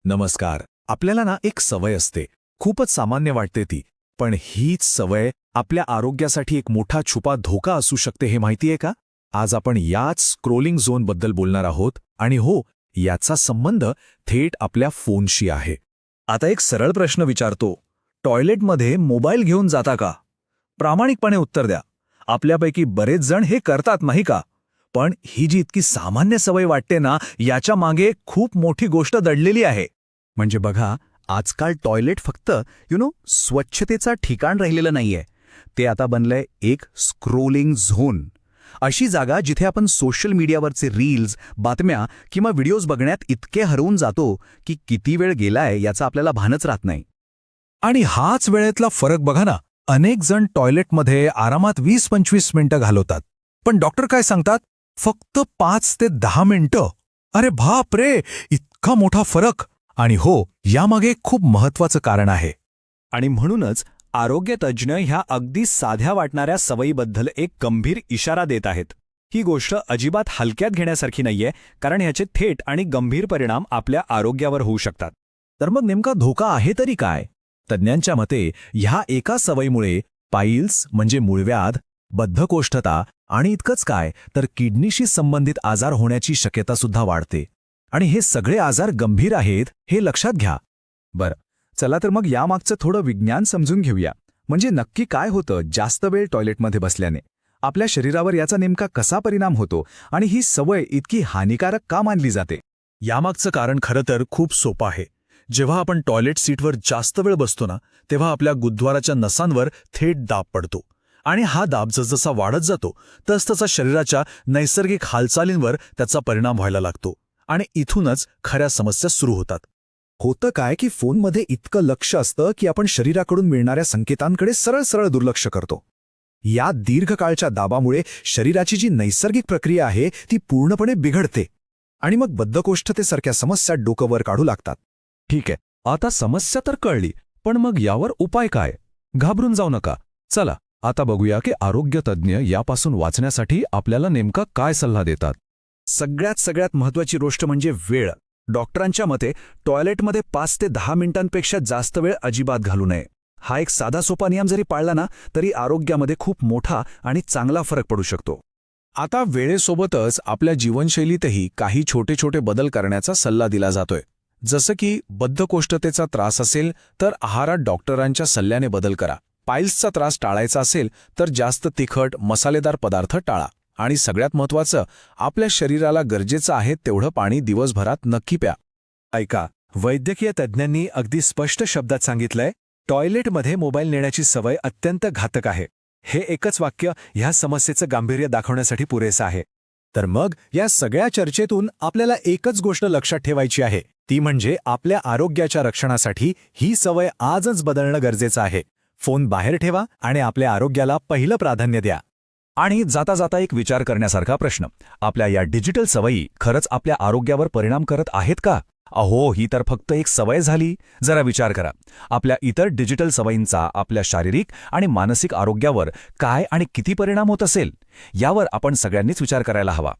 नमस्कार. आपल्याला ना एक सवय असते, खूपच सामान्य वाटते ती, पण हीच सवय आपल्या आरोग्यासाठी एक मोठा छुपा धोका असू शकते हे माहितीये का? आज आपण याच स्क्रोलिंग झोनबद्दल बोलणार आहोत आणि हो, याचा संबंध थेट आपल्या फोनशी आहे. आता एक सरळ प्रश्न विचारतो, टॉयलेटमध्ये मोबाईल घेऊन जाता का? प्रामाणिकपणे उत्तर द्या. आपल्यापैकी बरेच जण हे करतात नाही का? पण ही जी इतकी सामान्य सवय वाटते ना, याच्या मागे खूप मोठी गोष्ट दडलेली आहे. म्हणजे बघा, आजकाल टॉयलेट फक्त स्वच्छतेचा ठिकाण राहिलेलं नाहीये. ते आता बनलंय एक स्क्रोलिंग झोन. अशी जागा जिथे आपण सोशल मीडियावरचे रील्स, बातम्या किंवा व्हिडिओज बघण्यात इतके हरवून जातो की किती वेळ गेलाय याचा आपल्याला भानच राहत नाही. आणि हाच वेळेतला फरक बघा ना, अनेक जण टॉयलेटमध्ये आरामात 20-25 मिनिटं घालवतात. पण डॉक्टर काय सांगतात? फक्त 5 ते 10 मिनिटं. अरे बाप रे, इतका मोठा फरक. आणि हो, यामागे खूप महत्वाचं कारण आहे. आणि म्हणूनच आरोग्य तज्ज्ञ ह्या अगदी साध्या वाटणाऱ्या सवयीबद्दल एक गंभीर इशारा देत आहेत. ही गोष्ट अजिबात हलक्यात घेण्यासारखी नाहीये, कारण ह्याचे थेट आणि गंभीर परिणाम आपल्या आरोग्यावर होऊ शकतात. तर मग नेमका धोका आहे तरी काय? तज्ज्ञांच्या मते ह्या एका सवयीमुळे पाईल्स म्हणजे मूळव्याध, बद्धकोष्ठता आणि इतकंच काय तर किडनीशी संबंधित आजार होण्याची शक्यतासुद्धा वाढते. आणि हे सगळे आजार गंभीर आहेत हे लक्षात घ्या. बरं, चला तर मग यामागचं थोडं विज्ञान समजून घेऊया. म्हणजे नक्की काय होतं जास्त वेळ टॉयलेटमध्ये बसल्याने? आपल्या शरीरावर याचा नेमका कसा परिणाम होतो आणि ही सवय इतकी हानिकारक का मानली जाते? यामागचं कारण खरं तर खूप सोपं आहे. जेव्हा आपण टॉयलेट सीटवर जास्त वेळ बसतो ना, तेव्हा आपल्या गुदद्वाराच्या नसांवर थेट दाब पडतो. आणि हा दाब जसजसा वाढत जातो तसतसा शरीराच्या नैसर्गिक हालचालींवर त्याचा परिणाम व्हायला लागतो. आणि इथूनच खऱ्या समस्या सुरू होतात. होतं काय की फोनमध्ये इतकं लक्ष असतं की आपण शरीराकडून मिळणाऱ्या संकेतांकडे सरळ सरळ दुर्लक्ष करतो. या दीर्घकाळच्या दाबामुळे शरीराची जी नैसर्गिक प्रक्रिया आहे ती पूर्णपणे बिघडते. आणि मग बद्धकोष्ठतेसारख्या समस्या डोकं वर काढू लागतात. ठीक आहे, आता समस्या तर कळली, पण मग यावर उपाय काय? घाबरून जाऊ नका. चला आता बघूया की आरोग्य तज्ज्ञ यापासून वाचण्यासाठी आपल्याला नेमका काय सल्ला देतात. सगळ्यात महत्त्वाची गोष्ट म्हणजे वेळ. डॉक्टरांच्या मते टॉयलेटमध्ये 5 ते 10 मिनिटांपेक्षा जास्त वेळ अजिबात घालू नये. हा एक साधा सोपा नियम जरी पाळला ना तरी आरोग्यामध्ये खूप मोठा आणि चांगला फरक पडू शकतो. आता वेळेसोबतच आपल्या जीवनशैलीतही काही छोटे छोटे बदल करण्याचा सल्ला दिला जातोय. जसं की बद्धकोष्ठतेचा त्रास असेल तर आहारात डॉक्टरांच्या सल्ल्याने बदल करा. पाईल्सचा त्रास टाळायचा असेल तर जास्त तिखट, मसालेदार पदार्थ टाळा. आणि सगळ्यात महत्त्वाचं, आपल्या शरीराला गरजेचं आहे तेवढं पाणी दिवसभरात नक्की प्या. ऐका, वैद्यकीय तज्ज्ञांनी अगदी स्पष्ट शब्दात सांगितलंय, टॉयलेटमध्ये मोबाईल नेण्याची सवय अत्यंत घातक आहे. हे एकच वाक्य ह्या समस्येचं गांभीर्य दाखवण्यासाठी पुरेसं आहे. तर मग या सगळ्या चर्चेतून आपल्याला एकच गोष्ट लक्षात ठेवायची आहे, ती म्हणजे आपल्या आरोग्याच्या रक्षणासाठी ही सवय आजच बदलणं गरजेचं आहे. फोन बाहेर ठेवा आणि आपल्या आरोग्याला पहिलं प्राधान्य द्या. आणि जाता जाता एक विचार करण्यासारखा प्रश्न, आपल्या या डिजिटल सवयी खरंच आपल्या आरोग्यावर परिणाम करत आहेत का? अहो, ही तर फक्त एक सवय झाली. जरा विचार करा, आपल्या इतर डिजिटल सवयींचा आपल्या शारीरिक आणि मानसिक आरोग्यावर काय आणि किती परिणाम होत असेल? यावर आपण सगळ्यांनीच विचार करायला हवा.